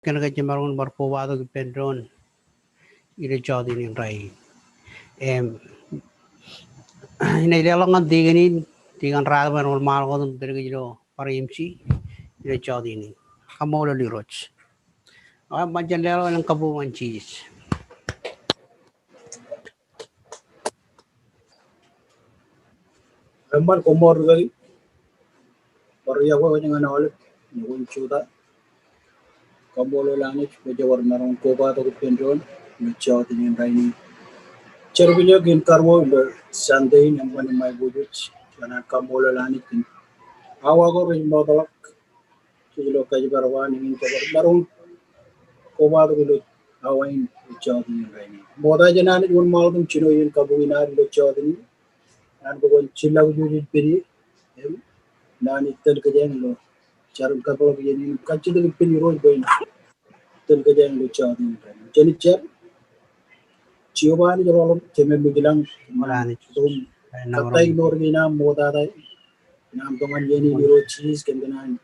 Can get Jamaron Barpovado Pedron, either Jordan in Ray. In a long digging, Tigan Radman or Margon Bergiro, Parimchi, either Jordan. Kamola Liroch. I'm Majanello and Kabu and cheese. Ramban komor gali Korea ko dengan oleh ngun chuda kabolo langit ko jawar narong ko ba to pendron no chaw tin raini cherbilo gin karwo do sandei namban mai bujuch kana kabolo langit tin awa ko rin modalak chulo ka jibarwa nin jabar narong ko ba to do awain chaw tin raini moda janani un malum chino yin kabu ina do chaw tin nan ko chilag jujit piri nani tel ka jeng lo charum ka ko yin kacchi de pin ro boy tel ka jeng lo chaw din jeni cher chiobani jolo teme bilang Morani, dum katay nor gina moda dai nam tongan yeni ni ro cheese ken gana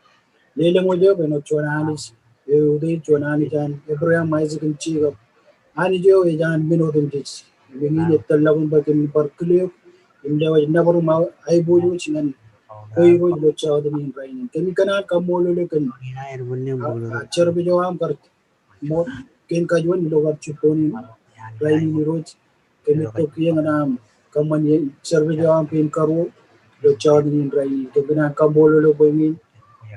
lele mo jo beno chonanis e ude chonani jan ebrahim mais ken chi ga ani jo e jan bino dum tis wingi ne tel lagun ba ken par kliyo inde wa nabaru ma ai boju chingan koi ro lo chaw din rain ken kana kamolo le ken and William Bulu. cher bi jo am kar mo ken ka jon lo gar chuponi rain ni ro kami to kiyang nam kaman ye serve jawam pin karo do chadni rai to bina kambolo lo boyin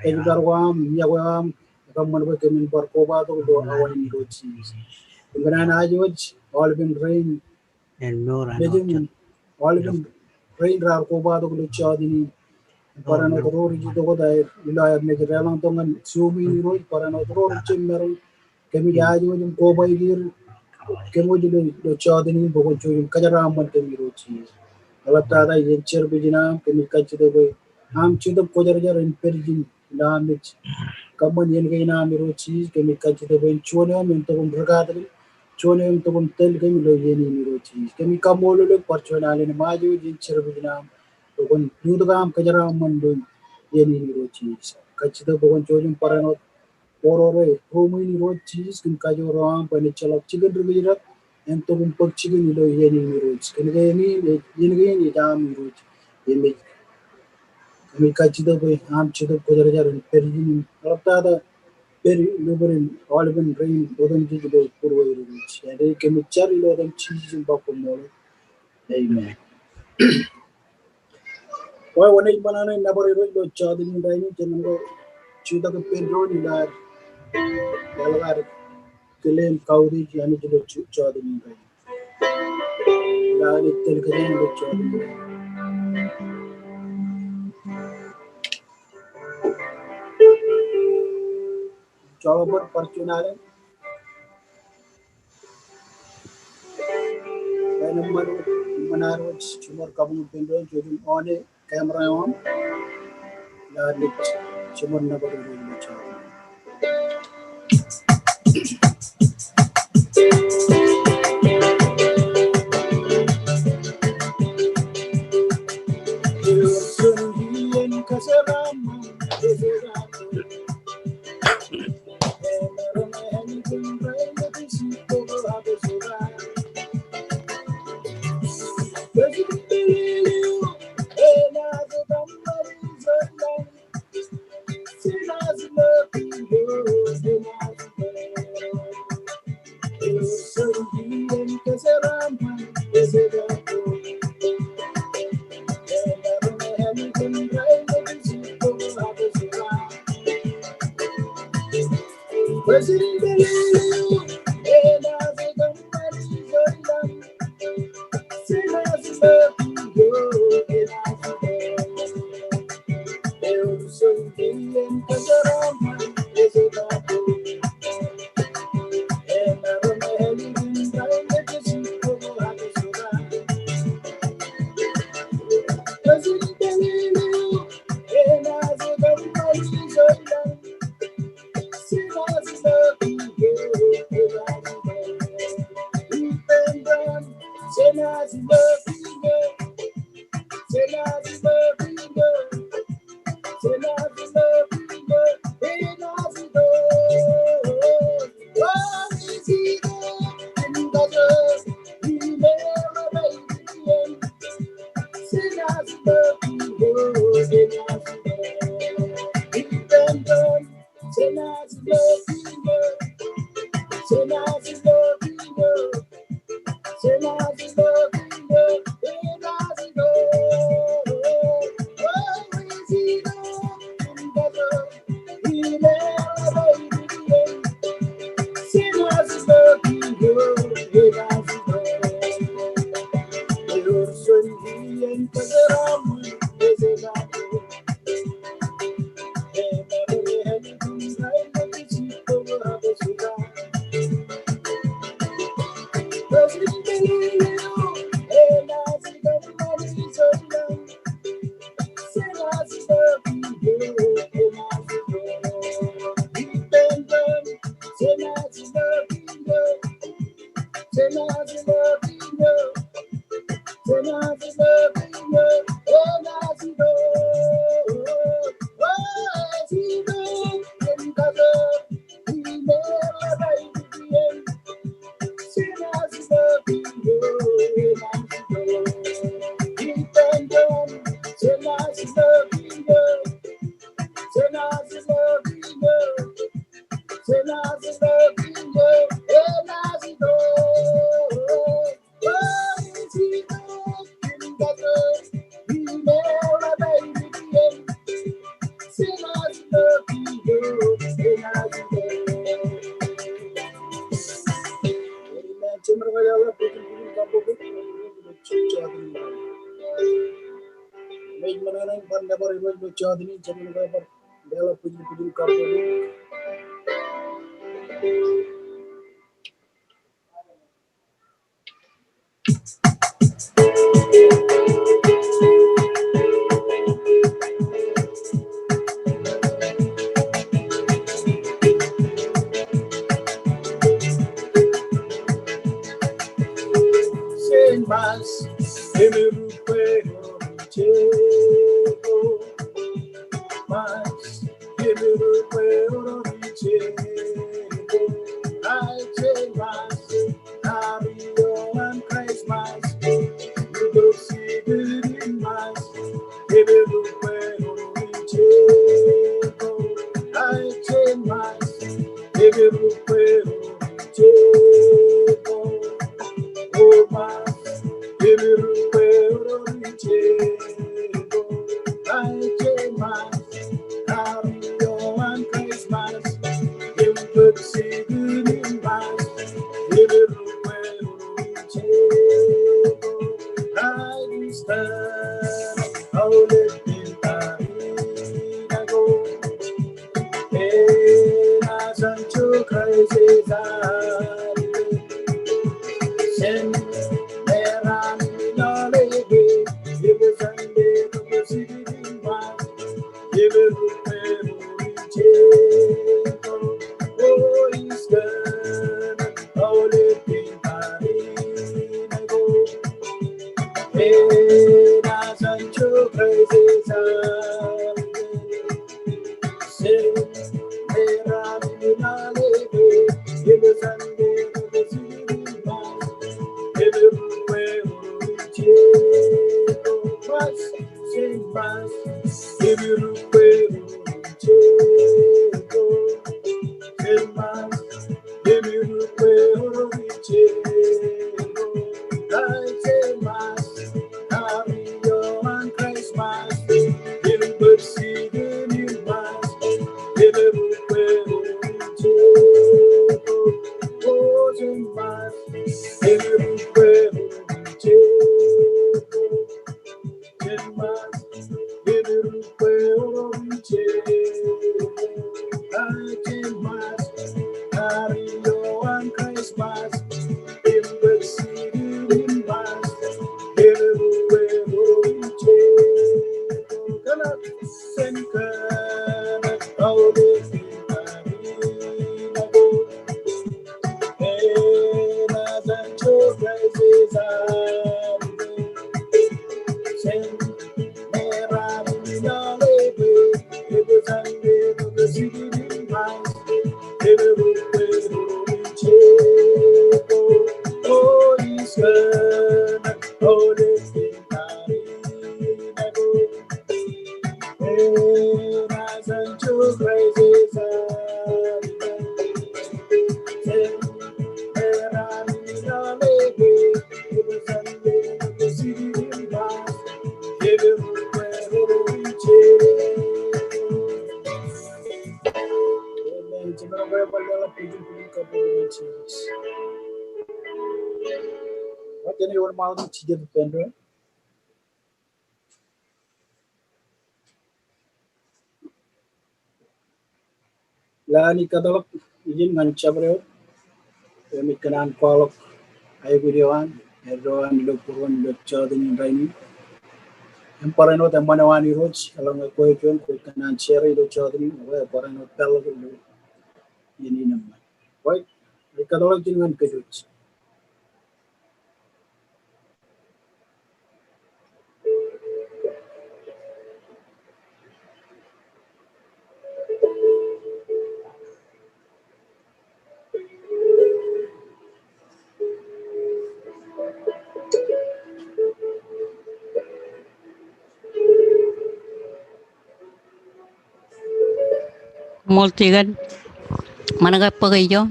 e garwam yawam kaman ba kamin bar ko ba to do awan do chi bina na joj all been rain And more and lejum all been rain ra ko ba to do chadni parano to ro ri to ko dai ila me relang to ngan sumi ni ro parano to ro chim meron kami ya joj ko ba gir kemo jilo do chadni bogo chum kajara man kemi ro chi ala tada yen cher bijina kemi kachide boy am chudam kojar jar in perjin na mich kaman yen gaina mi ro chi kemi kachide boy chone men to bum bragadri chone em to bum tel kemi lo yeni mi ro chi kemi kamolo lo parchona le ma jo yen cher bijina to gon dudgam kajara man do yeni mi ro chi kachide bogon chojum parano porore homini ro cheese kin kajo ram pani chalak chicken rimira en to bum pak chicken ilo yeni mi ro kin ga ni dam mi ro yemi kami kachida boy am chido kodar jar perin rapta da peri luberin olben rain odon jido purwo ro ere kemi char ilo dam cheese ba ko mo amen why one banana never ro do chadin dai ni tengo chida ko pedro ni la dalgar Killing Kauri yani jilo chodi ni gai. Lani telgani jilo chodi ni gai. Chawabot parchunale. Kaya manaro chumor kabung pindo jodi one camera on. Lani chumor na baru jilo chodi. Sundian kasarama kasarama. President Bellew, and as a company, sinners love you, and as so billion Kazaram is a couple, and I don't know anything that you President Bellew, and as a company, sinners love you, What can you want to see the pendant? Lani kadalak ijin nganchabre emikan kolok ay videoan erdoan lopuron lotchadin raini emparano the manawani roach along a question kanan cherry lotchadin away parano pello yininam right kadalak jingan kajut Multigan managa pagayo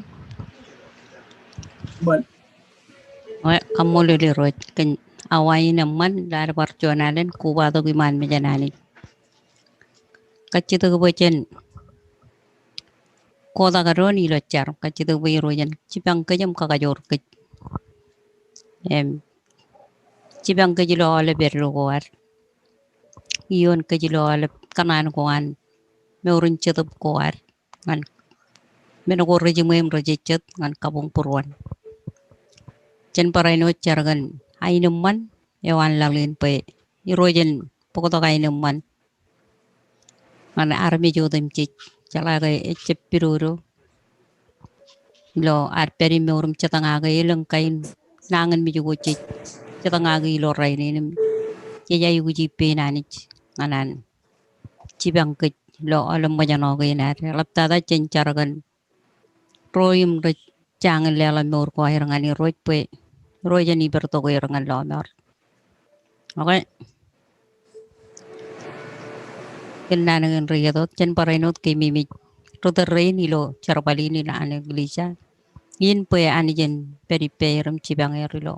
man kamolo li roch kan awai naman dar barjonalen kuba to giman mejanani kacito bochen koda garoni lo char kacito boy rojan cipang kajam kakajor ke em cipang kajilo ole berlo war iyon kajilo ole kanan koan meurun cetup koar ngan menogo rejimem rejecet ngan kabung purwan chen paraino chargan ainuman ewan lalin pe irojen pokoto ainuman ngan army jodim cik calaga cepiruro lo ar peri meorum catangaga ilang kain nangan mi jugo cik catangaga ilo raini nim ya yugo jipe nanich nganan cibang ke lo alam bajano ga inar laptada chen chargan royum re jangan lela meor ko irangani roj pe rojani berto ko irangan lo mer okay kenangan riado chen parainot ke mimi roda reini lo charbali na ane glisa yin pe anijen peri perum cibang erilo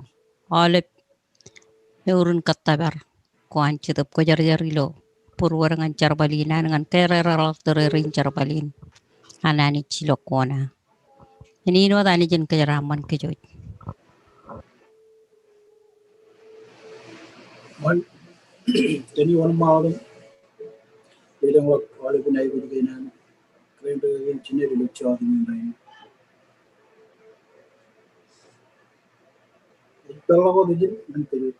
olep eurun katabar ko ancetep ko jar-jarilo purwarangan carbalina dengan tereralak tererin carbalin anani cilokona ini no anijen kejaraman kejoj man tani one mawdum ilang wak wala binay bidiginan krendo yin chineri lotchadin raini pello ko dijin man kajut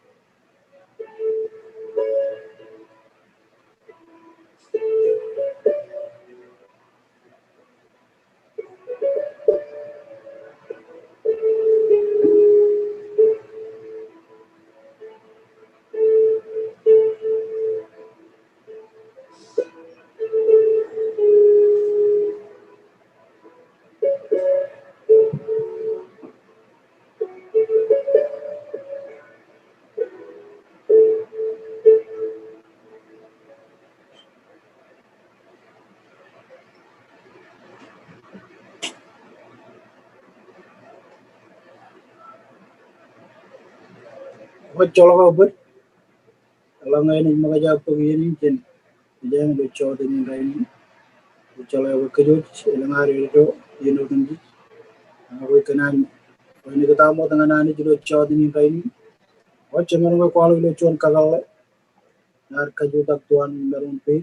what cholo but along any magaja pagini chen jang lotchadin raini cholo kajut ilangari do yino kandi awi kanan wani kata mo tanganani jilo lotchadin raini what chemano ko lotchon kagale nar kajut ak tuan meron pe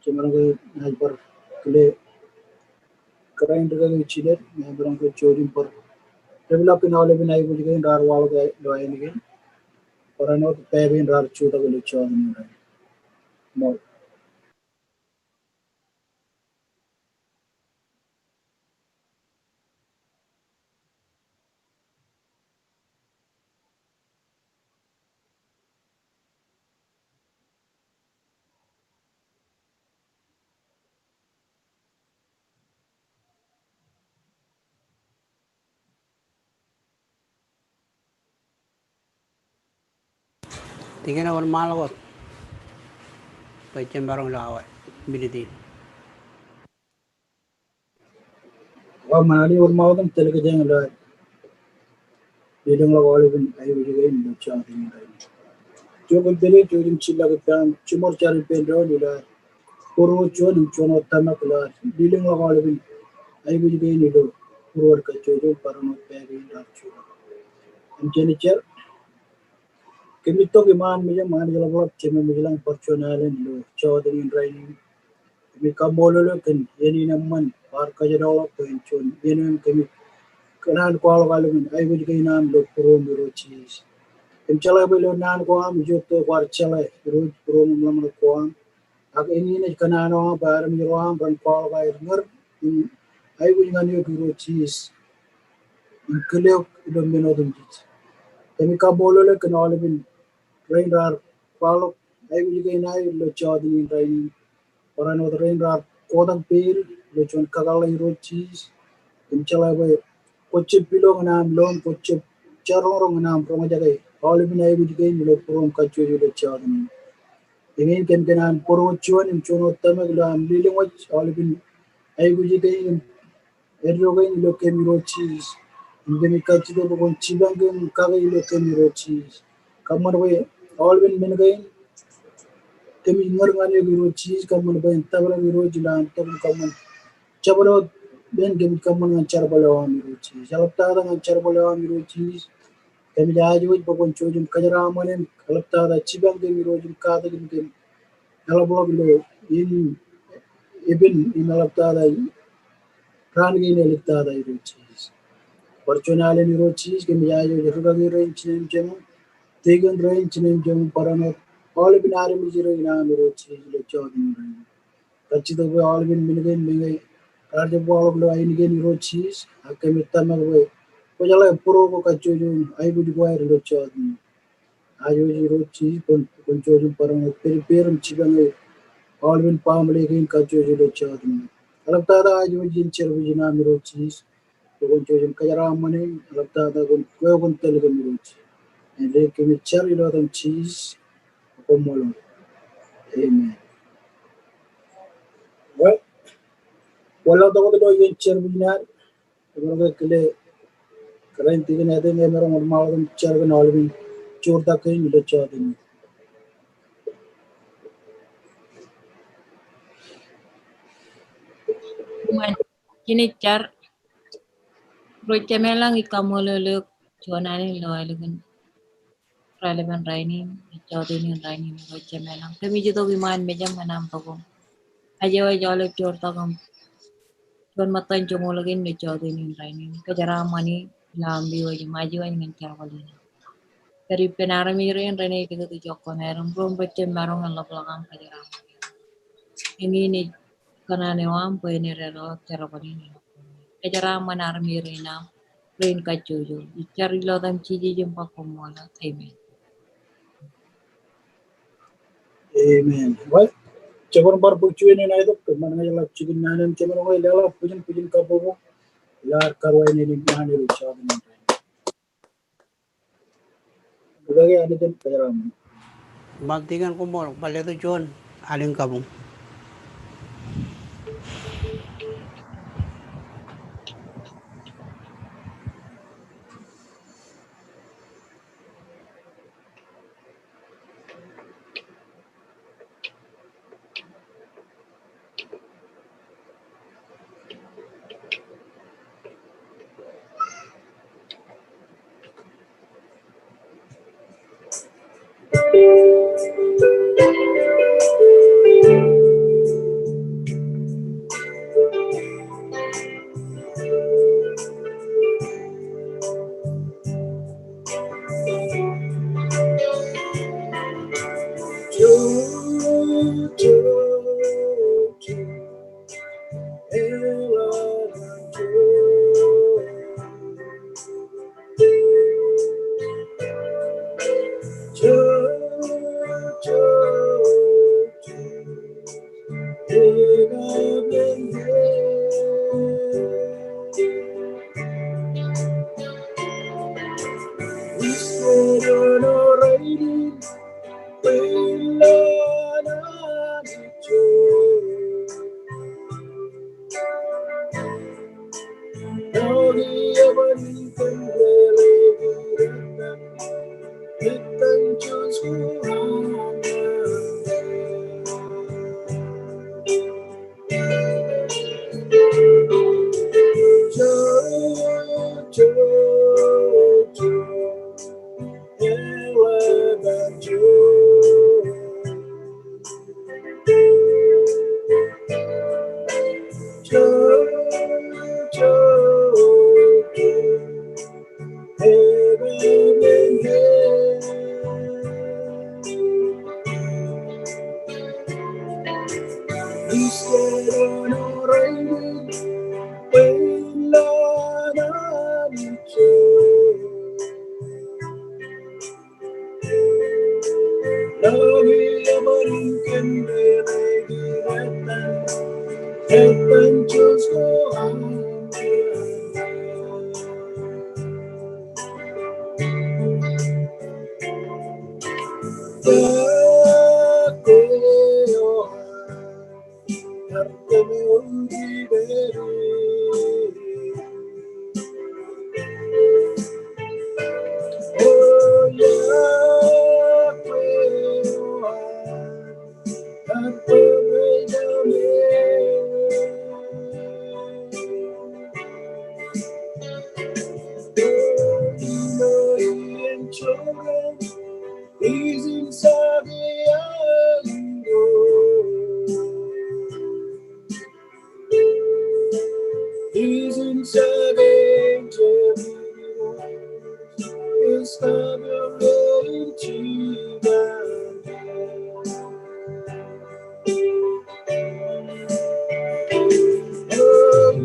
chemano ko najbar kle grind ka chile meron ko chorin par develop in all bin ay bujigen dar wal ga do ay ni parano pebin dar chuta ko lotchadin raini mo Tingin na wala malakot. Pwede barang lawat. Biniti. wa manali one mawdum telega jang do Leading all even I will gain the chanting. Jogan Billy, Jim Chilagan, Chimor Charity Pedro, Puru Chon, Chono Tamakla, dealing of all even ay bu jige ni do purwar ka chojo parano pegi dar chuda am cheni cher kemi to ki man mi man jala blok chemi mi lang porchonale lo chodri raini mi kamolo lo ken yeni namman par ka jado ko chon yeni kemi kanan kwalo kalu min ay bu jige nan do puro mi ro chis em chala be lo nan ko am jotto kwar chala ro puro mi lam ko am ak ini ne kanano bar mi ro am ran kwalo ba ngur ay bu ngani yo ro chis kele do meno dum jit kemi kamolo lo ken all bin rain rar kwalo ay bu jige nay lo chodi rain Orang orang rar kodang pil lechon kagala iro cheese imchala bay koche pilong nam lom koche charong nam promo jagai all bin ay bujige milo prom kachu yo chadni ingin kenan poro chuan im chono tamag lam liling wach all bin ay bujige im errogai lo kemiro cheese ingeni kachu do bon chibangem kagai lo kemiro cheese kamar way all bin mingai kemi ngorngane biro cheese kaman bay tabra biro jilan tabun kaman chabalo ben gemi kaman ngan charbalo amiro cheese jalapta da ngan charbalo amiro cheese kemi jaaju bokon chojum kajara manen kalapta da chibang gemi rojum kada gemi alablo lo in ibin in alapta da ran gemi alapta da iro cheese porchonale iro cheese kemi jaaju jeruga giro in chinem chemu tegan rain chinem chemu parano all binare mi jiro ina miro cheese lo chodum Kachito be all been minigay mingay karja bolog lo ay nigay ni cheese akemita magwe ko jala puro ko kacho yung ay budi ko ay lo chod ayo ji cheese kon chojo parang per chibang all been pamle kin kacho lo chod alapta da ayo jin cher bi na miro cheese ko kon chojo kajara mane alapta da kon tel ko miro cheese and they kimi cher lo dam cheese ko molo amen well wala da ko do yen cher bi na ko kele Karain tigin natin may merong magmamalang charga na alawin churta kayo nila chatin. Man kini char rocha melang ikamololok chuanani loyalgan relevant raini chodini raini rocha melang kami jito biman mejam manam togo ajawa jole chorta kam chuan matan chongolagin ni chodini raini kajara mani lambi wajim majiwa ngin charwalina Kari penara mirin rene kita tu jokon eram rom bache marong Allah belakang kajara ini ni kana ne wam pe ni rero terapani ni kajara manar mirina rain kacujo cari lo dam ciji jumpa komola amen Amen. Well, chabar bar buchuin na ito man nga yala chikin nanan chabar ko yala pujin ka po yar karway ni nani ro chatin. Bagay ano din kaya mo. Bantingan ko mo, paleto John, aling kabong. children is inside the window. He's inside the is covering children. Oh,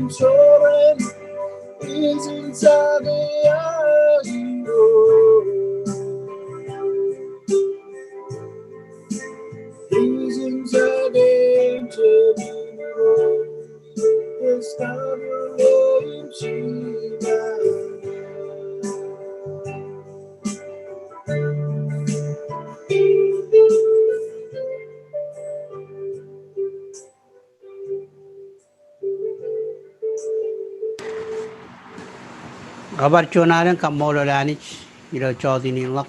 Children is inside the he's inside the is covering Kabar cunaran kamolo lanich ilo chodi ni lak.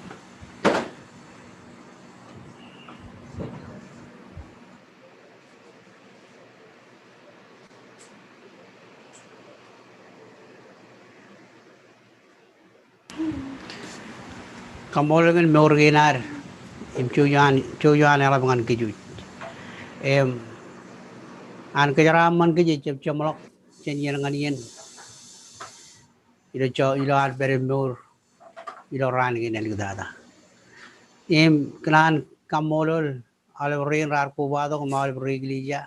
Kamolo kan morginar im chuyan ala bangan kiju. An kejaraman kiju chamlok chen ngan yen ilo al bere mor ilo ran gin el gudada. Klan kamolo al rin rar kubado mal briglija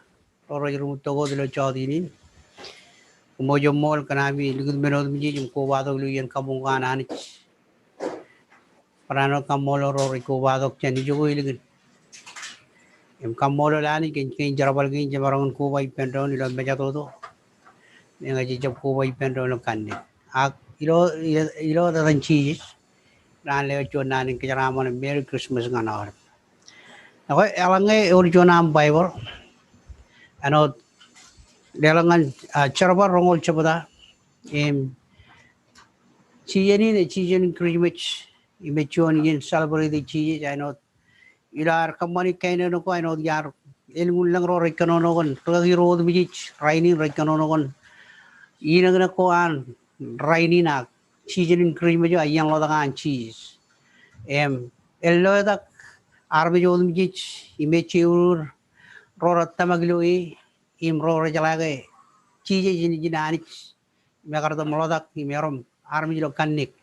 oro rum togo ilo chodi ni. Mojo mol kanami ligud menod miji jum kubado lu yen kamungan anich. Parano kamolo ro kubado chen jugo iligud. Kamolo lani kin Jerbal kin jabarangan kubai pendon ilo meja todo nga jijab kubai pendon lo kanne ak ilo da ranchi ran le chona nin kajaraman Merry Christmas nganar ako alangai original Bible ano delangan Jerbal rongol chabada chiyeni ne chijen Christmas imechon yin celebrate the chije ano ilar kamani kaino no ko ano yar ilmun lang ro rekano no kon tagi road mijich raini rekano no kon inagna ko an raini na chijen cream jo ayang lo da cheese ello da arbe jo mijich imechur ro tamaglo ro jalage chije jin jinani megar da molodak imerom armi jo kannik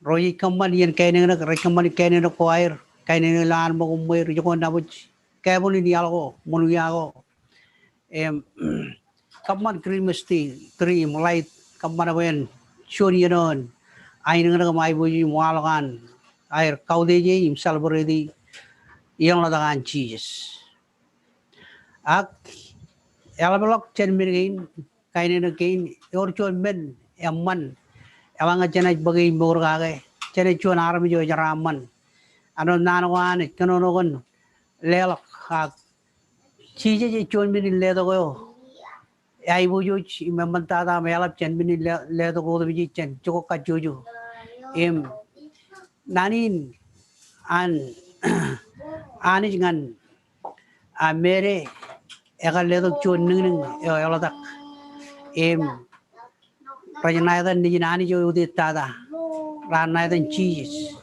royi kamman yen kaino na rekamani kaino no ko air kaino lan mo mo jo ko na buch kaboni ni algo monu yago kamman Christmas tree mulai kamman wen shoni non ai nang mai buji mualagan air kaudeje im celebrate yang la dangan cheese ak Elaplok chen mirgin kaine na kain or chon men emman awanga chena bagai mor gage chena chon armi jo jaraman ano nanwan kano no gon Lelok ak cheese je chon min le do go ai buju memang tada melap chen bin le to go biji chen choko ka juju nanin an ani ngan mere ega le to chon ning ela tak rajana da ni nani jo ude tada rana da cheese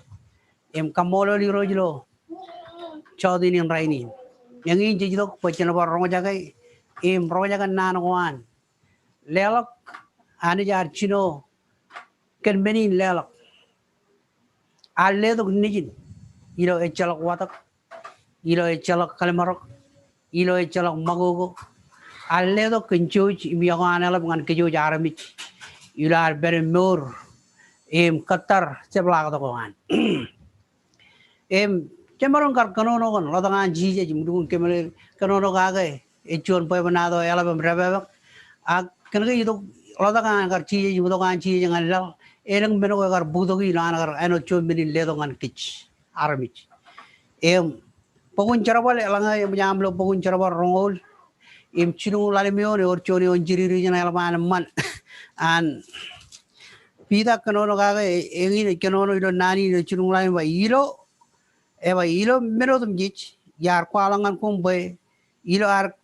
kamolo li rojlo chodi nin raini yang in jidok pachana bar roja kai roja kan nan wan Lelok ani jar chino ken menin Lelok alle do nijin ilo echalok watak ilo echalok kalmarok ilo echalok magogo alle do kenchuj imiyagan ala ngan kejo jaramich ilo ar ber mor qatar seblag do kan chemaron kar kanono kon lodangan jije jimdun kemel kanono gage echon poy banado ala bam rebe ak kenega itu lodangan kar chije jimdogan chije ngan la erang meno kar budogi lan kar ano chon menin ledongan kich aramich Pokun Jerbal elanga yamlo pokun Jerbal rongol chinu lalimion or choni on jiri region elman man and pida kanono gaga egin kanono ilo nani chinu lalim ba ilo menodum jich yar kwalangan kumbe ilo ar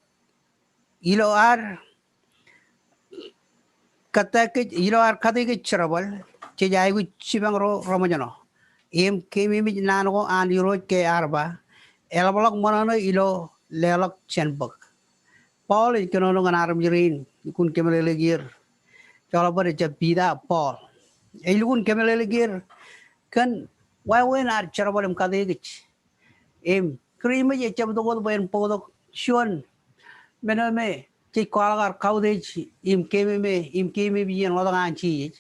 katake ilo ar katake Jerbal chejai gu chibang romajano kemi mi nano an iro ke arba Elaplok Monono ilo Lelok Chenbok. Paul in Kanono and Armjirin, you couldn't Kemelele gear. Cholabar is a pida Paul. A you couldn't Kemelele gear. Can why when are Cherabalim Kadegich? Creamy a chap the world by Podo Shun Bename, Chikwalar Cowdage, came me and other anchi.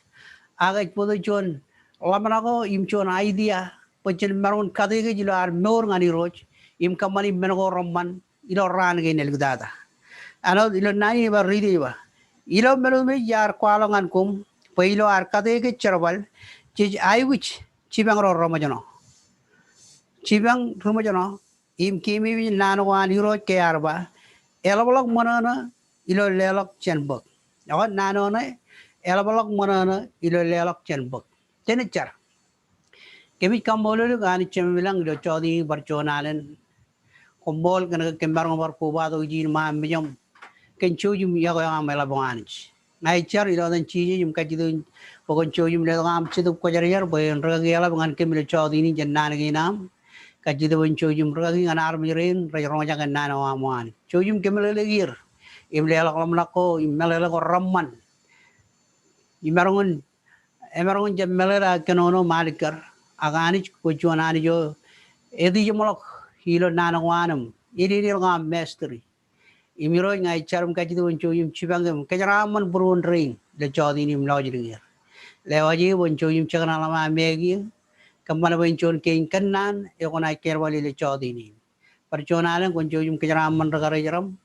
Agate Podo Lamanago, chon idea, but in Maroon Kadegich are more than roach. Kamani Menago Roman, ran again Elgada. Ano nani ba ridi ba. Melume yar kwalang an kum, pailo arcade Jerbal, chij I which Chibang Romajano. Chibang Romajano, kimi nano euro kearba, Elaplok Monono, Lelok Chenbok. Now nanone, Elaplok Monono, Lelok Chenbok. Tenacher. Kemi Kambolu Gani Chemilang, the Chodi, Barchonalan. Kombol kan kembarong bar kuba to jin ma miyam ken chojum ya ga mela banich nai char ilo dan chiji jum ka jidu pokon chojum le ngam chidu ko jar yar boyen ra ga la bangan kemil chodi ni jannan gi nam ka jidu bon chojum ra gi anar mirin ra ro ja kan nan wa man chojum kemil le gir im le la lam la ko im mel la ko ramman imarongun emarongun jam mel la kenono malikar aganich ko jonani jo edi jomolok hilo nanangwanam ngam mastery imiro ngai charum ka jidu oncho yum chibangam kajaraman burun rain le jodi nim lojir lewaji oncho yum chagna lama megi kamana bonchon king kannan e kona kerwali le jodi ni parchonalan oncho yum kajaraman ragara jaram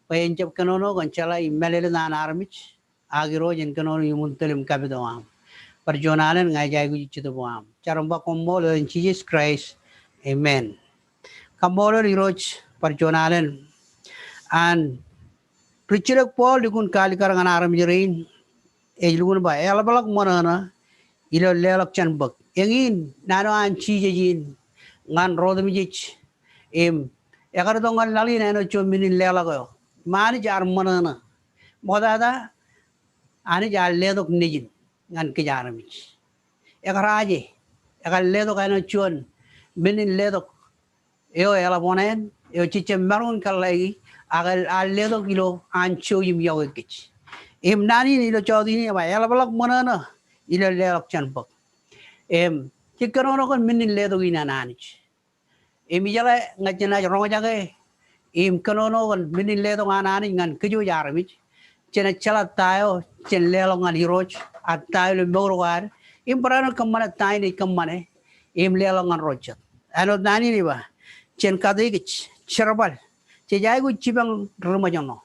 payenchap kanono gonchala imelele nan armich agiro jen kanono yumun telim kabidawam parchonalan ngai jai gu chidu bam charamba kombol in Jesus Christ amen. Kambolo Riroch Parjonalan and Richard Paul Dukun Kalikar and Aramjirin, a Lugun by Elaplok Monono, Lelok Chenbok. Engin, Nano and Chijin, Nan Rodamich, Ekardongan Lalin and Chomin Lelago, Manage our Monono, Modada, Anija Ledok Nijin, and Kijaramich. Ekaraji, Eka Ledok and Chun, Minin Ledok. Eo elabonen, chiche maron kalai, ledo kilo, ancho yum yawikich. Nani nilo chodini by Elaplok Monono, Lelok Chenbok. Chikarono minin ledo in an anich. Mijala Najana Rojage, Kanono and minin ledo ananing and Kuju Yaramich, Chenachala tayo, Chen Lelong and Hiroch, at Tile Morowar, Imperano Kamana tiny Kamane, Lelong and Rocha. Ano Nani River. Chen Kadegich, Jerbal, Chejai Chibang Rumajano.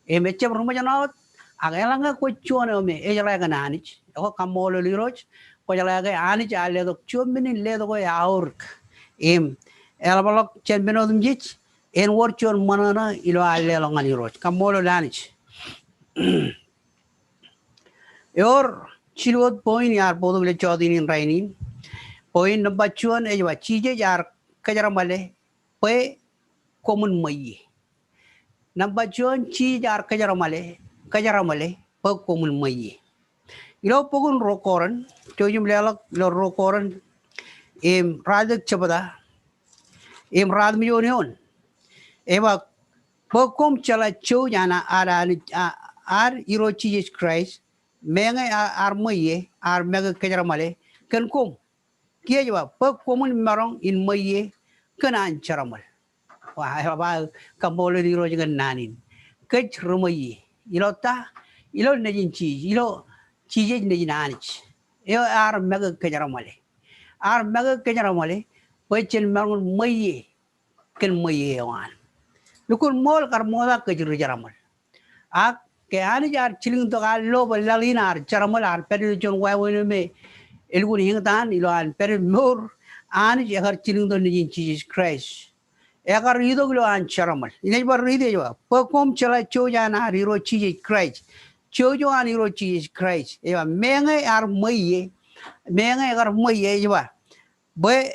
A Mecha Rumajano, Agalanga Quchuano me, Ejalagan Anich, or Kamolo Liroch, Pojalaga Anich, I led of 2 minutes later away aurk. Elaplok Chenbenodum Jich, and watch your Monono, Along and Liroch, Kamolo Lanich. Your Chilwood point are both of the Chodin in Rainin. Point number 2 Ewa Chije are Kajaramale, Pue common Mayi. Number 2 Chi are Kajaramale, Pue common Mayi. Pogun Rokoran, Tojum Lelok, Rokoran, Radak Chabada, Radmionion. Eva Pokum Chala Chojana are Iro Jesus Christ, Menga are Maye, are Mega Kajaramale, can come. Kiawa, Puk woman marong in Maye, Kanan Charamal. I have a Kaboli Rojan Nanin. Kach Rumayi, Ilota, Ilo Najin cheese, cheese Najinanich. You are Mega Kajaramale. Are Mega Kajaramale, which in Maron Maye, can Maye one. Look at more Carmola Kajaramal. Ah, Kaanij are chilling to our low Lalina, Charamal, are Periton, why we may. El would hang down, and Perry more Ani jagar chilling the nijin Jesus Christ. Egar rido glo an charamal. Never read it. Percom chala chojana hero Jesus Christ. Chojo an hero Jesus Christ. Eva menge ar moye. Menge egar moye jwa. Boy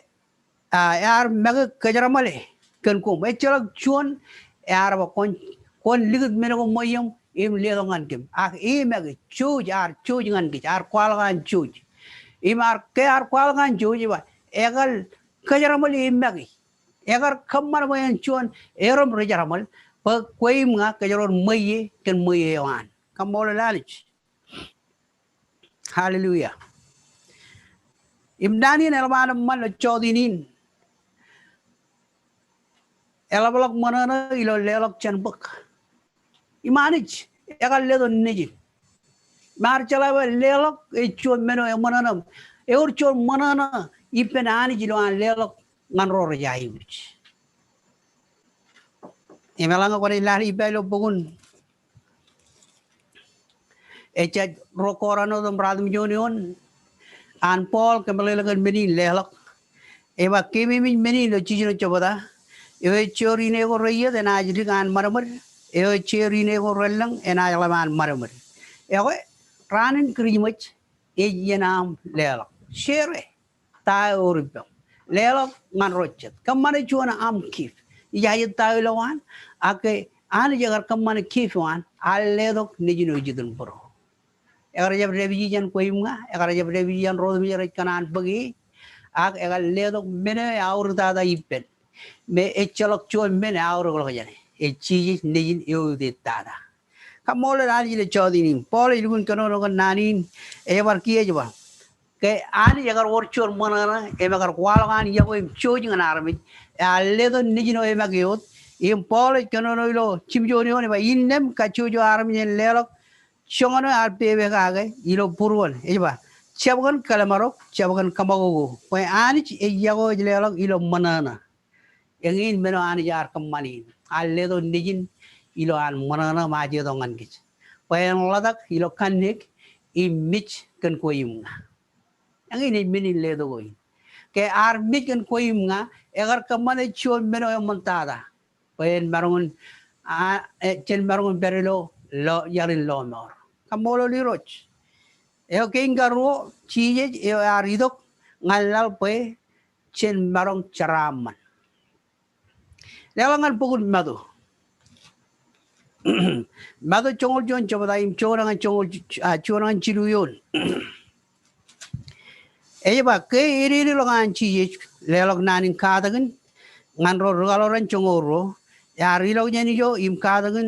ar mega kajaramale. Can come. Echala chuan ar ba kon ligud menego moyum. Im ledongan kim. Ah mega choj ar chojangan git ar kwalgan choj. Imar ke ar kwalgan choj ba. Egal kajaramale megi. Egar kamar mayan chuan erom rejaramal pa koim nga kajaron maye ken maye wan kamol lalich hallelujah imdani nelman man chodinin elablok Monono ilo Lelok chanbuk imanich egal ledo neji mar chalawa Lelok e chuan meno Monono eur chuan Monono ipenani jilo an Lelok nganro rejayuch emelanga ko ilahi belo bugun echat rokorano dum radum jonion an Paul kembali meni Lelok eva kemi meni lo chijino choboda eve chorine go reye den ajri kan maramar eve chorine go rellang en ajlaman maramar eve ranin krimach e yenam Lelok shere ta oribam Lelok ngan rochet kamane chuana am kif yayit ta lawan ake an jagar kamane kif wan al ledok nijino jidun bro egar jab revision koimga egar jab revision road mi rej kanan bagi ak egar ledok mene aur tada ipen me echalok chon mene aur gol jane e chiji nijin eu de tada kamol rali le chodini pol ilgun kano no nanin ebar kiye jwa ke ani egar worchor monana egar kwalgan yabo im chojing anarmi a ledo nijino emagiot im pol kano no lo chimjoni one ba innem kachojo armi lelok Shongono RPV kage ilo purwon eba chabagan kalamarok chabagan kamago ko ani e yago Lelok ilo Monono engin meno ani jar kamani alledo nijin ilo an Monono maje dongan gich payan ladak ilo kanik I mich kan koyimna engin mini ledo goy ke ar mich kan koyimna egar kamane chon meno montada payan marungun a chen marungun berelo lo yarin lo nor kamolo liroch eo kengaro chije eo aridok ngalal pe chen marong charaman lewangan pukul madu madu chongol jon choboda im chorangan chongol chorangan chiluyon eba ke iri longan chije lelok nanin kadagan nganro regaloran chongoro ya rilok jeni jo im kadagan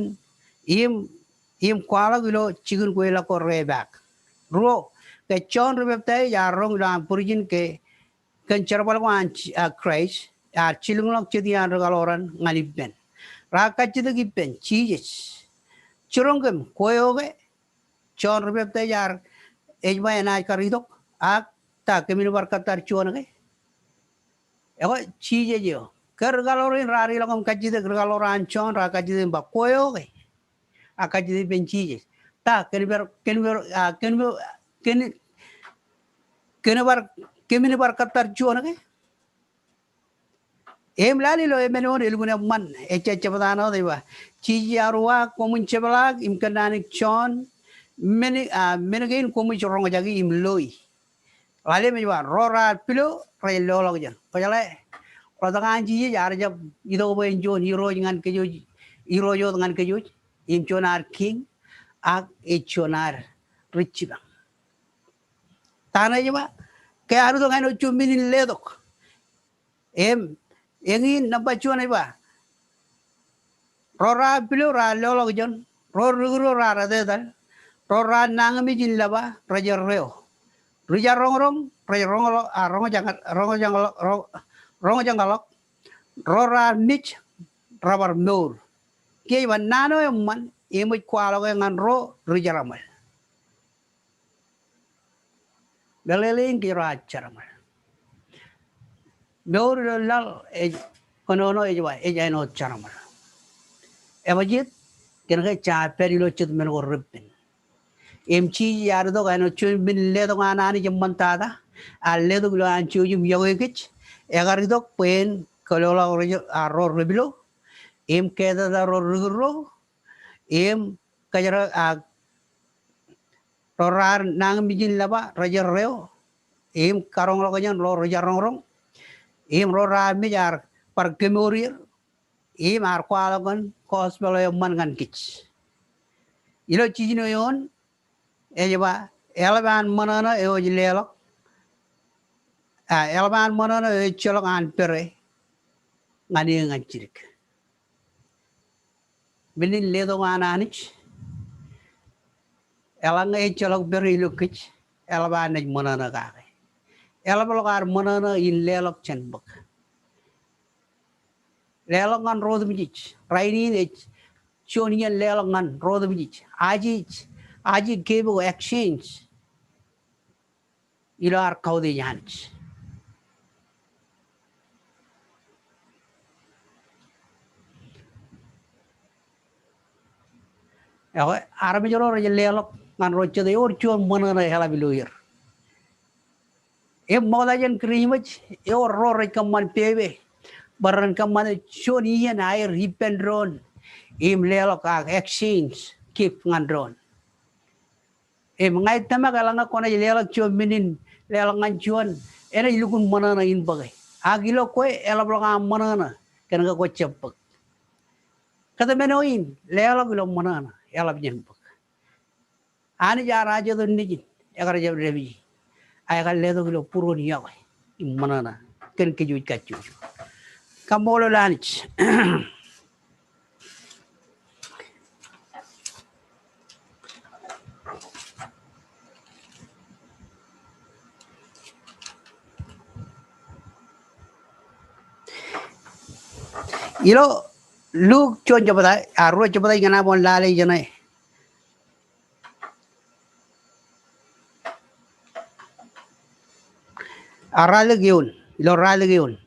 im kwala gilo chigun kwela ko rebak ro ke chon rebte ya rong dan purjin ke kan Jerbal wan Christ ya chilunglok chidian regaloran ngaliben raka chidagi pen chijes churongem koyoge chon rebte ya ejma enai karidok ak ta kemin barkatar chonage ego chije jo ker galorin rari logam kachide galoran chon raka chidin ba koyoge akajide pen chijes ta kenber kemin barkatar chonage em lali lo emeno ilguna man echechabadano deba chiji arwa komun chebalak imkananik chon menagain komun chorong jagi im loi wale mewa rora pilo re lo logjan pajale rodangan chiji jar jab ido ben jon hero ngan kejo hero yo ngan kejo im chonar king ak echonar richiba tana jeba ke aru do ngano chuminin ledok em engin namba chona ba rora pilo ra lo jon roro ra ra de dal rora nangami jin laba rajar reo rija rong rong jangalok rora mich rabar mur ke ban nano man emut kwalo ngan ro rijaramal belelin ki ra charamal mur lal e konono e jwa e jano charamal ebajit kenga cha perilo chit men go ribbin emchi yardo gano chun bin ledo ngana ni jimmantada a ledo glo an chu yum yogich Egaridok pen kalola arro rebilo keda da ro em kajara rorar nang bijin laba rajar reo karong lo kanyan lo rajar rong rorar mijar par kemorir ar kwalagan kosbelo man gan kich ilo chijino yon ejaba elban manana lelok elban manana cholok an pere ngani ngan cirik benin ledo ananich elang cholok beri lukich elban manana kake Elaplok Monono in Lelok Chenbuk. Lelok on road mijich. Rainin it Chonian Lelok on road mijich. Aji cable exchange. Ilar Kaudi Yanich. Armajoro Lelok on Rocha the Orchon Monono Helabiluir. If Molajan Creamage, your Rory Kaman Peve. Baran Kaman Chonian I repent drone. Lelok exchange keep ngan drone. Ngai tama kalanga kona lelak chuan minin lelangan chuan ena ilukun manana in bagai agilo koe elaplok manana kenanga ko cepak kata menoin lelak ilo manana elap jenpak ani jara aja don nijin agar jab rebi ay kal ledo ilo puro niya ko manana ken kejuj kacu kamolo lanich ilo lu chon jabada arro jabada gana bon lale janai arale giun ilo rale giun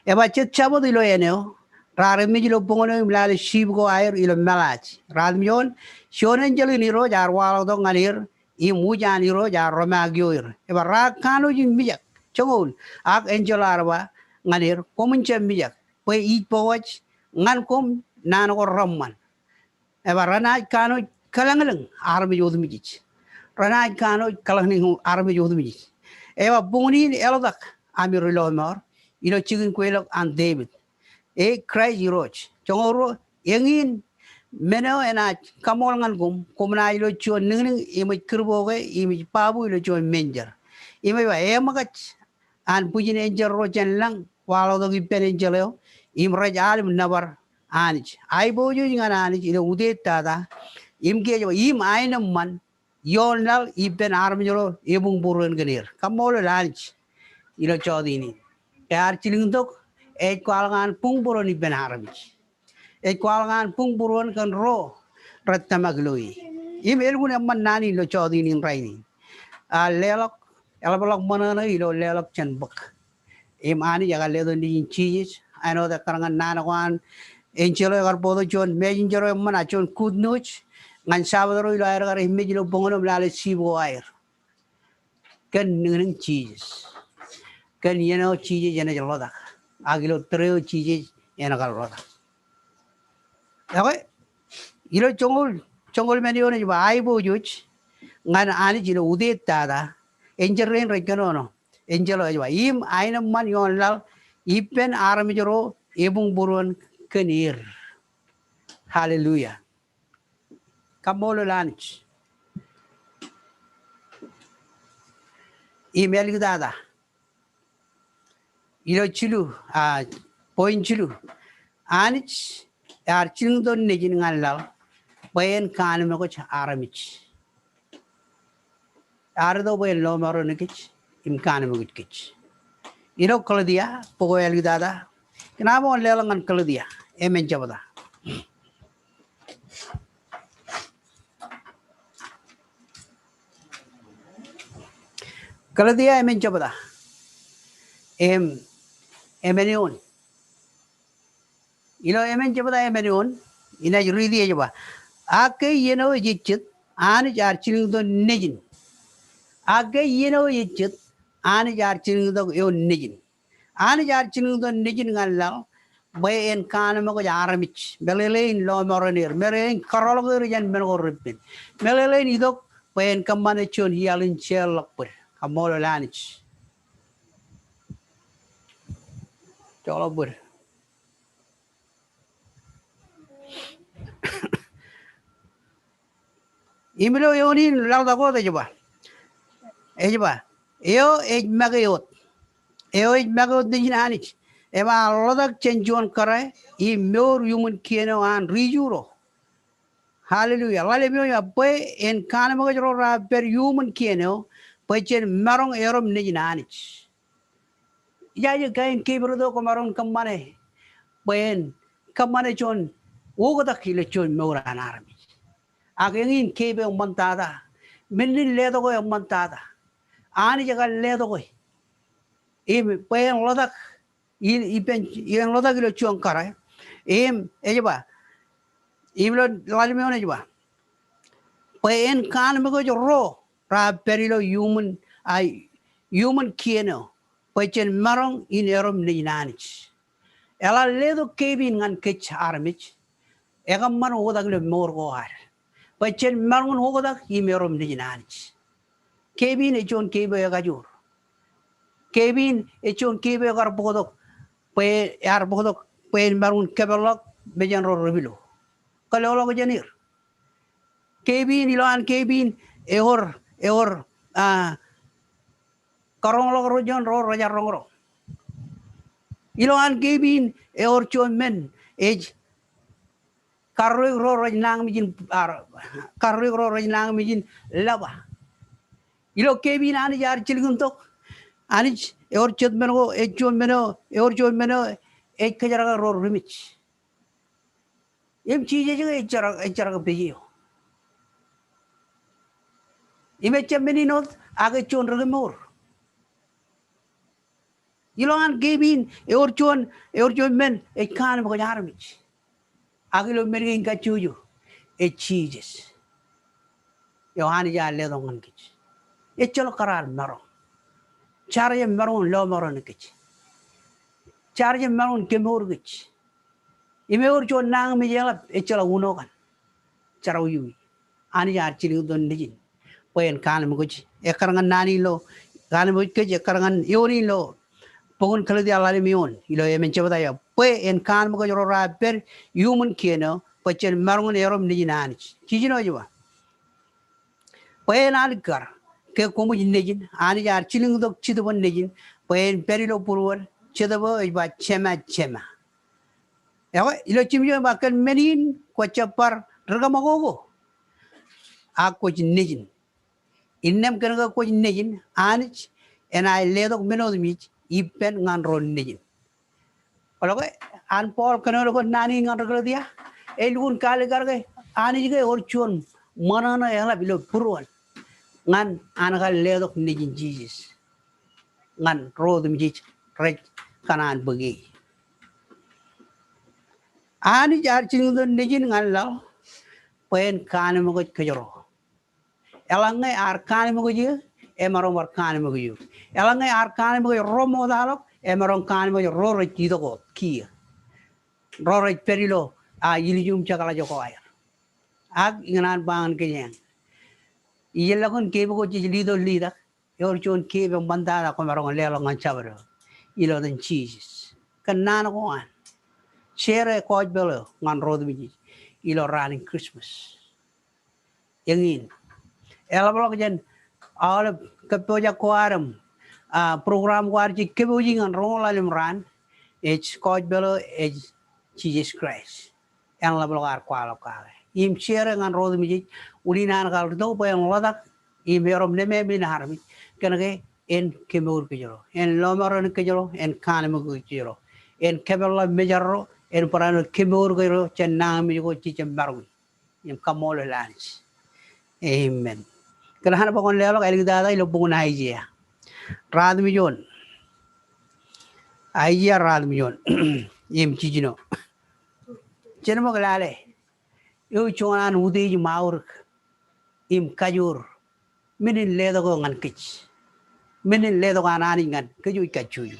eba chet chabo ilo eneo rare mi lo pongono lale shib go air ilo malach ral mion shonen jeli ni ro jar walo do nganir I mujan ni ro jar roma gyoir eba ra kanu jin mijak chongol ak angel arba nganir komunche mijak pe I powach ngan kom nan ko ramman eba rana kanu kalangalang armi yod mijich rana kanu kalangning armi yod mijich eba bungni elodak ami rilomar ilo chicken kwelok and David crazy roach chongoro yengin meno ena kamol ngan kumna ilo chuan ning imi kurboge imi pabu ilo chuan menjar imi ba emagach an pujin enjar rochen lang walo do gipen enjalo imraj alim nabar anich ai boju ngan anich ilo udet tada imge jo im ainam man yonal iben armjolo ebung burun genir kamol lanich ilo chodini yar chilingdok kwalangan pung buron iben armich kwalangan pung buron kan ro rattamagloi im elgun amman nani lo chodini raini lelok elaplok manana ilo lelok chenbuk im ani jaga ledo ni chis ano da karangan nanawan enchelo gar bodo chon mejinjero man achon kudnuch ngan sabadro ilo air gar imejilo bongono lale sibo air kan ning chis kan yeno chis jena jaloda agilo treo chis ena galroda okay ilo chongol medio ne ba ai bo juch ngan ani jilo udet tada enjeren rekano enjelo ba im aina man yon lal ipen armijoro ebung buron kenir hallelujah kamolo lanch email gidada ilo chilu point chilu anich ar chilu don nejin ngan lal bayan kan me ko aramich ardo bayan lo maro nikich im kan me gitch ilo kaladia pogo el gidada kenamo lelangan kaladia emen jabada kaladia emen jabada emenion ilo emen jabada emenion ina ridi jaba ake yeno jichit ani jar chiling do nejin ake yeno jichit ani jar chiling do yo nejin Ani jar chinu don nijin ngal bay en kan mo ko jaramich belelein lo moronir meren karologir jan men ko ripin belelein idok bay en kamane chon hialin chelok pur amolo lanich cholo bur imelo yoni lawda ko de jaba ejba eo magayot eo magayot nijin anich ema lodak chenjon kare I meur human kieno an rijuro hallelujah hallelujah boy en kan mo ko ra per human kieno boy chen marong erom nijin anich ya ye kain kibro do ko marong kamane boyen kamane chon wogo da kile chon meur an armi agengin kebe montada menin ledo ko montada ani jaga ledo ko boyen lodak ipen yen lodak lo chon kare ejba iblo lalmi one jba boyen kan mo ko ro ra perilo human kieno boyen marong in erom ni nanich ela ledo kebin ngan kech armich egam man wodak le mor go ar boyen marong wodak imerom ni nanich kebin e chon kebe ga jur kebin e chon kebe gar bodok pe yar bodok pe marun kebelok bejan ro rebilo kalolo ko janir kebin ilan kebin ehor karong lo rojon ro roja rongro ilan kebin ehor chon men ej karro ro roj nang mijin karro ro roj nang mijin laba ilo kebin ani jar chilgun tok ani ehor chot meno ejjon meno ehor chon meno ej kajara ro remich em chije je ejara beyo imeche meninot age chon regemor iloan kebin ehor chon men ej kan ko jarmich agilo mergin ka chuju e chijes yohani ja le don ngan kich e cholo karal maro charje maron lo maro ne kich charje maron kemor kich imeur chon nang mi jela e cholo uno kan charo yu ani ja chili don nijin poen kan mo kich e karangan nani lo kan mo kich e karangan yoni lo pogun kala dia lali mion ilo e men chebada ya poe en kan mo ko ra per human kieno pochen maron erom nijin ani chijino jiwa poen algar ke komu nijin ani ja chili dok chidobon nijin poen perilo purwor chidabo ba chema yawa ilo chimjo ba kan menin ko chapar rgamagogo a ko nijin innem kan ko nijin ani en ay ledok menod mi ipen ngan ron nijin ologo an pol kanoro ko nani ngan rglo dia elun kale garge ani ge orchon Monono ela bilo purwon ngan anagal ledok nijin Jesus ngan rodum jij rek kanan bagi ani jar chingdo nijin ngan law pen kan mo ko kajoro elangai ar kan mo ko je emarom war kan mo ko yu elangai ar kan mo ko romo dalok emarom kan mo ro ro jido ko ki ro ro perilo a yilijum chakala joko ay ag nganan bangan kenyan iyela kon kebo ko ji lido lida yor chon kebe mandara ko marong lelo ngan chabro ilo den Jesus kanana ko an share ko belo ngan rodu mi ilo running Christmas yangin Elaplok jen all kapoja koaram program war ji kebo ji ngan rong lalim ran it's ko belo it's Jesus Christ yang Elaplok ar kwalo kale im share ngan rodu mi ulinan kal do po yang lodak imerom neme bin harmi kanake en kemur kejoro en lomaron kejoro en kanemu kejoro en kebella mejarro en parano kemur kejoro chenang mi ko chichem baru yam kamol lans amen kana hana bakon lelo kay dada ilo bungun haijia rad mi jon haijia rad mi jon yim chijino chenmo galale yo chonan udeji maur im kajur minin ledo ko ngan kich minin ledo kanani ngan kaju kachuyu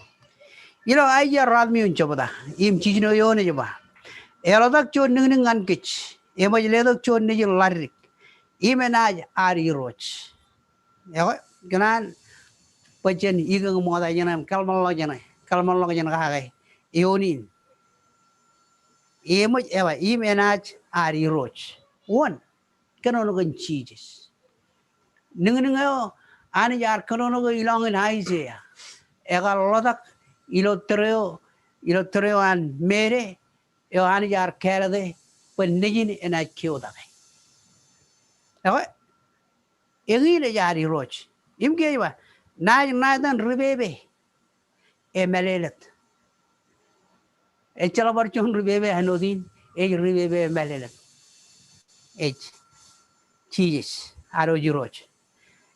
You know, I just rad me unchobada. Im chino yone jaba. Elodak chon ning ngan kich. Ema jiledok chon nijil larik. Imenaj ari roch. Yawa, ganan pachen igang moda janam kalmal jana. Kalmal jana kahay. Ionin. Ema ewa imenaj ari roch. One. Kanonogan cheeses. Ningayo, ani jar kanonogo ilong in Isaiah. Ega lodak ilotreo an mere. Yo ani jar kerade. Pen nijin en I killed that. Ewa, egile jari roch. Im geva. Nadan ribebe. Melelet. Echalabarchon ribebe hanodin. Ribebe melelet. Ech. Cheeses. Aroji roch.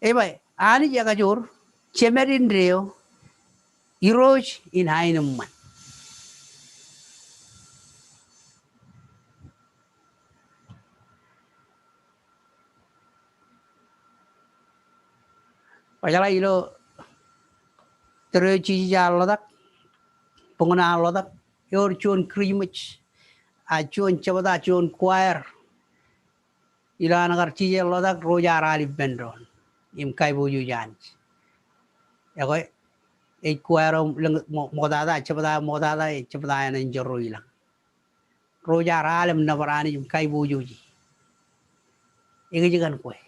Ewa, ani jagajor. Chemerin reo. Iroj in Heinemann. Pajala ilo terci jalodak, penguna lodak, yor cuan krimich, a cuan cabada cuan choir, ila nagar cije lodak roja rali bendron, im kai buju jan. Ya koi, choir modada cabada yang jero ilang. Roja rali menabarani im kai buju ji. Ege jigan koi.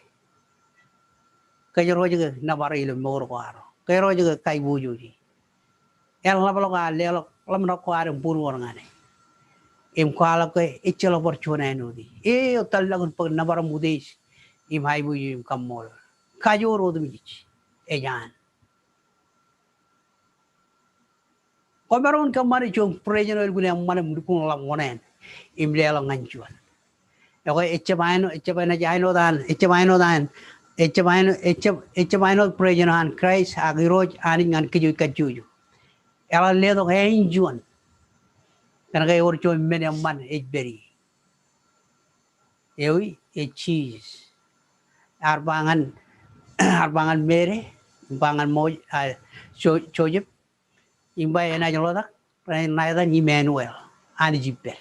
Kai roja nabara ilang mor koaro. Kai roja kai buju ji. Elaplok lelok lam no koaro puru orangane. Im kuala ke echelo porchona nudi. Otal lagun pag nabara mudis im haibu im kamol. Kajo rodu mich. Ejan. Komeron kamari chung president gune mana mudukun lam wonen. Im lelo nganjuan. Eko echebaino jaino dan. Echebaino president han Christ agiroj ani ngan kaju. Ela ledo nganjuan. Karena kaya orang meni man beri, ewi cheese, arbangan mere, bangan moj, chojep, imbai ena jolodak, naida ni Manuel, ani jipper,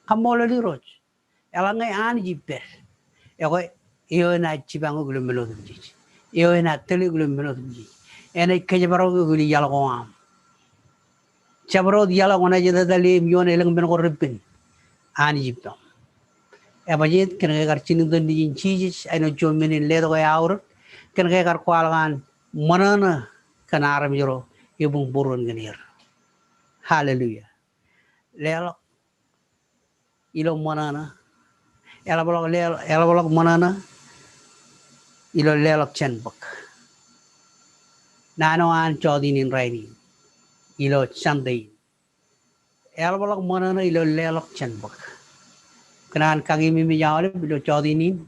kamola di roch, elangai ani jipper, eo na cibango gulum melodum jiji, eo na tele gulum melodum jiji, ena kejabaro guli yalgoam. Cabro diala wana jeda dali mion elang ben korrepin ani jipto abajet kan gar cinin don di cheeses ano jomen ledo ga aur kan gar kwalgan manana kan aram joro yubung burun ganir hallelujah lelo ilo manana elabolok manana ilo lelok chenbok nano an chodinin raini ilo Sunday. Elaplok manana ilo lelok chenbok. Kenan kagi mimi jawale bilo chodinin.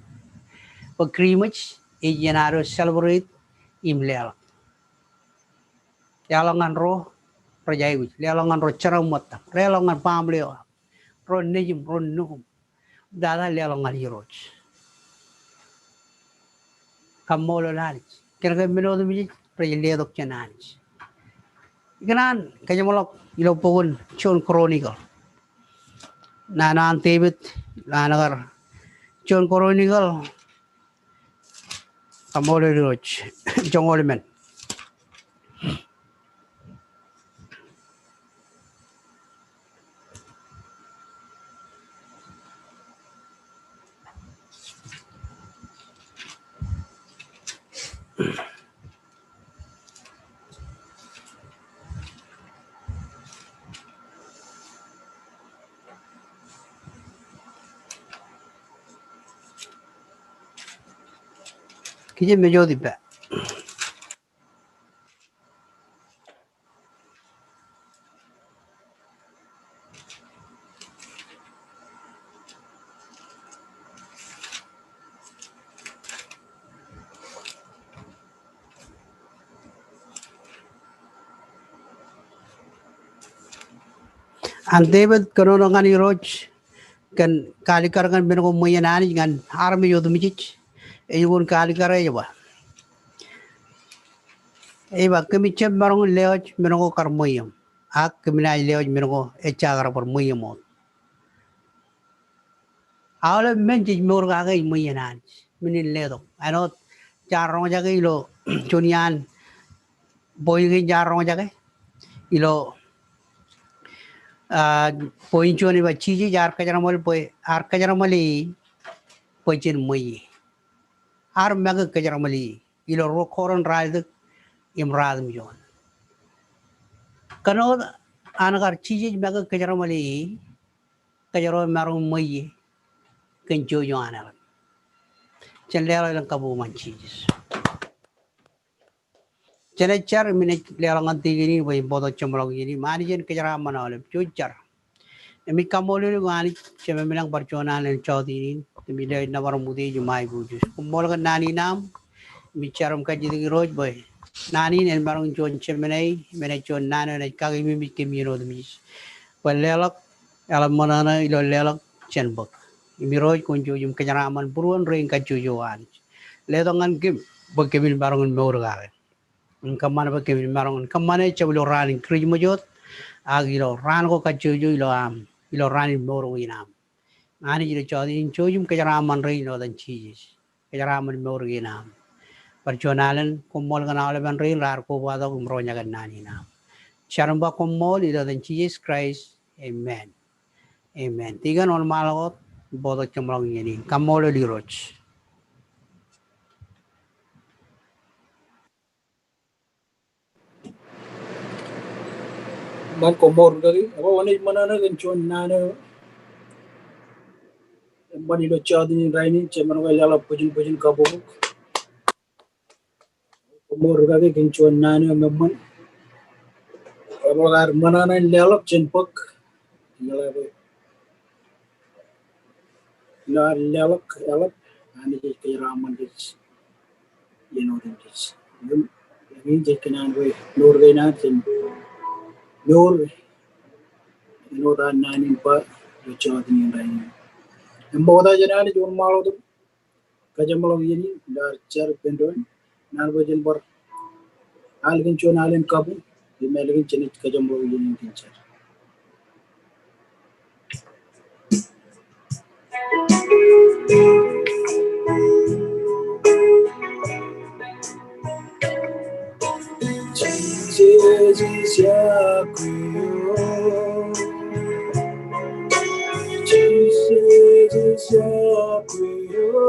Pekrimich ijenaro celebrate im lelok. Lelongan ro perjaiwich. Lelongan ro ceramata. Lelongan pamleo. Ro nejim ro nukum. Dada lelongan hiroch. Kamolo lalich. Kena minodo mijich perjeledok chenanich. Kenan kaya molok ilo pokon chon chronicle. Na Untitled nagar chon chronicle kamole roch jongol men. Kije mejo diba. Untitled kanono ngani roch kan kalikar kan beno moyanani ngan army yodumich. Eyun kalikar aywa. Eba kemi chem marong leoch beno karmoyam. ak mina leo miro e chagra por muy mo ahora men ji mor ga ga muy nan minin ledo ano charro ja ga ilo chunian boy ga jarro ja ga ilo poin chuni ba chi ji jar ka jara mol boy ar ka jara mali pochin muy ar meg ka jara mali ilo ro koron raid imrad mi jon kano anagar chi ji meg ka jara mali ka jara maru muy kan jo jo ana chen lelo lang kabu man chi chen char minit lelo ngan ti ni boy bodo chomrong ni mani jen ka jara manole chuchar emi kamole ngani cheme minang barchona len chodi ni mi le na war mudi ju mai bu ju mol ga nani nam mi charam ka ji roj boy nani nen barong chon cheme nei mene chon nano ne ka mi ke mi ro mi pa lelok ala monana ilo lelok chen bok mi roj kun ju jum ka jara man buruan ring ka ju ju an le do ngan kim bo ke min barong no ga kamana ba ke min barong kamane chablo ran kri mo jot agilo ran ko ka ju ju ilo ran no ro inam ani ji chodi in chojum ka jara man ri no dan chi ka jara man no ro inam perjonalan kumol kana ole ban ri rar ko ba do umro nya kan nani na charamba kumol ilo dan Jesus Christ amen amen tiga normal ko bodo chomrong ini kamol di roch man ko mor gari aba wani manana gan chon nana bani lo chadi ni raini cheman ga yala pujin kabu ko mor gari gan chon nana memman aba gar manana lelok chen pak yala be la lelok elok ani je ke raman dis dis yum ni je kenan we nur de na chen nur da nani pa lo chadi ni raini emboda janani jon malo kajamalo yini dar char pendon nan bajel bar algin chon alen kabu di melgin chenit kajamalo yini tinchar Jesus yakuyo Jesus yakuyo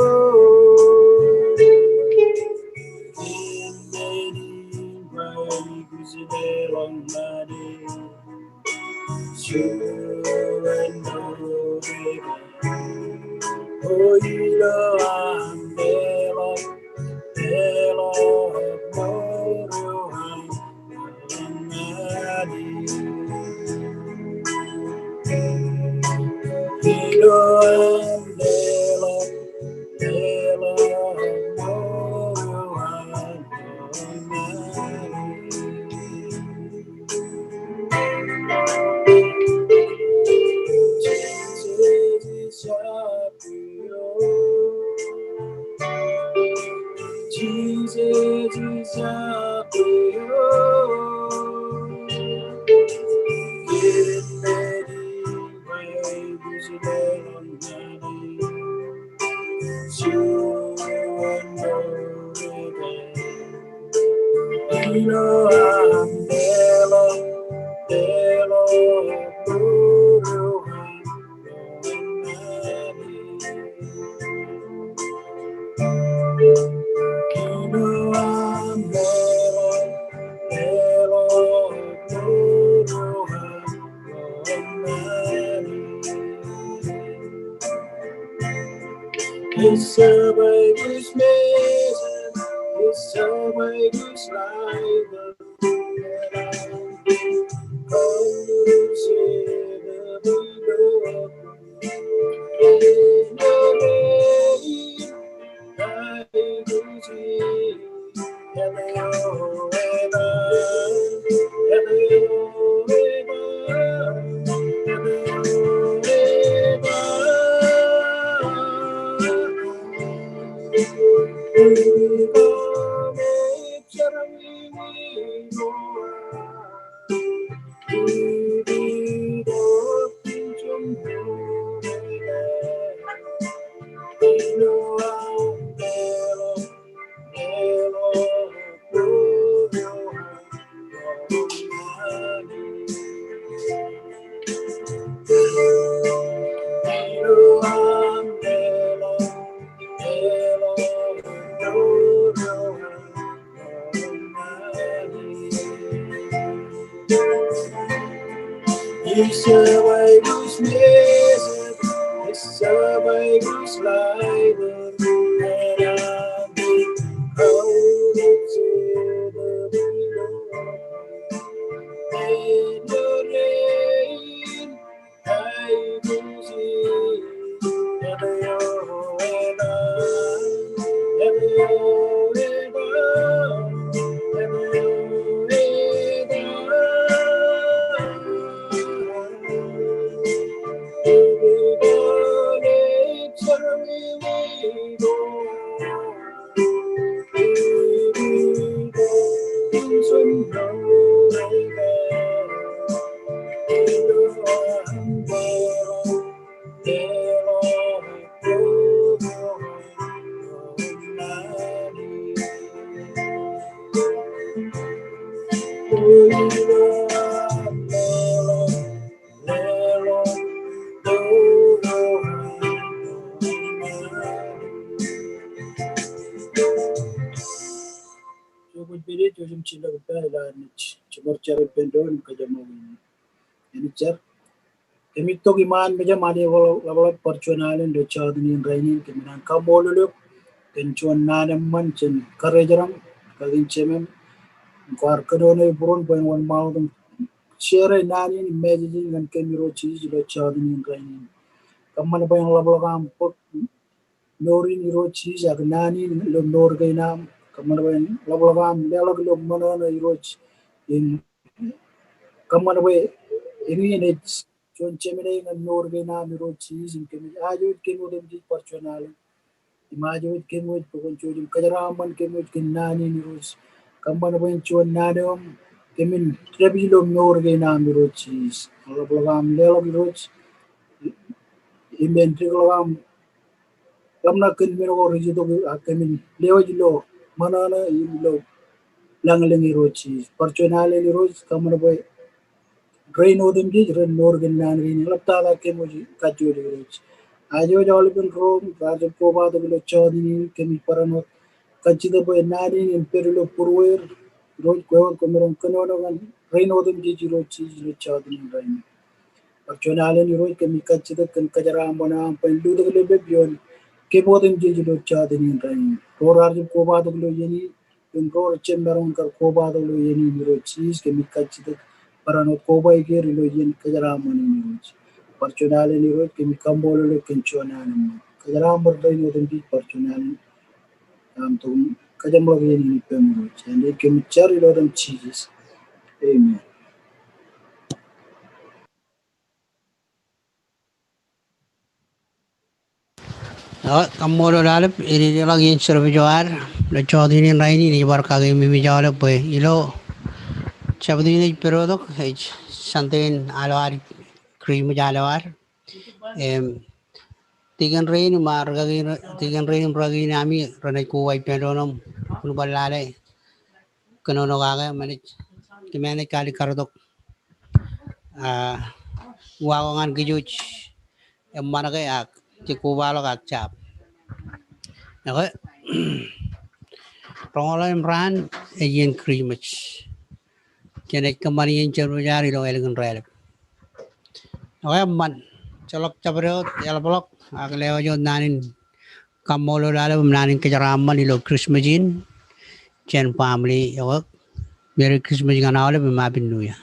Kemito giman meja madi wala percuanalen do chadini rainin keminan kambolulu kencuan nane manchen karejaram kalin chemen kwar kadone buron boy wan maudum shere nani ni meji ngan kemiro cheese do chadini rainin kamman boy lablagam pok nori ni ro cheese ag nani lo nor gainam kamman boy lablagam lelok lo monono iroch in kamman boy ini ne chon chemene ngan nor gainam iro cheese in kemi ajo kemo dem di percuanalen imajo kemo pokon chodum kajaraman kemo nani ni ro kamman boy chon nadom kemin trebilo nor gainam iro cheese lablagam lelok iro inventri logam lamna ken mero ko rijo to kemin lewa jilo manana yilo langlengi rochi perchonale ni roch kamana boy drain odem ji drain norgan nan ni lapta da kemoji kajjo de roch ajo jawle ben rom rajo ko ba do lo chodi ni kemi parano kachida boy nani ni perilo purwer roch ko meron kanono gan drain odem ji rochi lo chodi ni drain perchonale ni roch kemi kachida kan kajara mona pendu de le bebion keboden jejulo chadini rain rorarju kobaduglo yeni ror chembaron kar kobaduglo yeni miro cheese ke mikachide parano kobai ke rilo yen kajara mani miro perchonale ni ro ke mikambolo le kenchonane kajara mor dai no den di perchonale am tum kajamro yeni ni pemro chande ke michari lo den cheese amen Kamolo lalap ini dia lagi inser berjuar le chodini raini ni bar kage mimi jawale pe ilo chabdini perodok hej santen alwar cream jalawar em tigan rain mar kage tigan rain ragi nami ranai ko wai pedonom kunu balale kanono kage mane kimane kali karodok wawangan gijuj em mana kay ak ti ko balok ak chap okay Rongolan ran yen creamage. Kene kamani yen charu jari lo elegan relep. Okay man. Chalok chabrot Elaplok agleo jo nanin kamolo lalo nanin kajaraman ilo Christmasin chen family yo Merry Christmas ganawale bimabin nuya.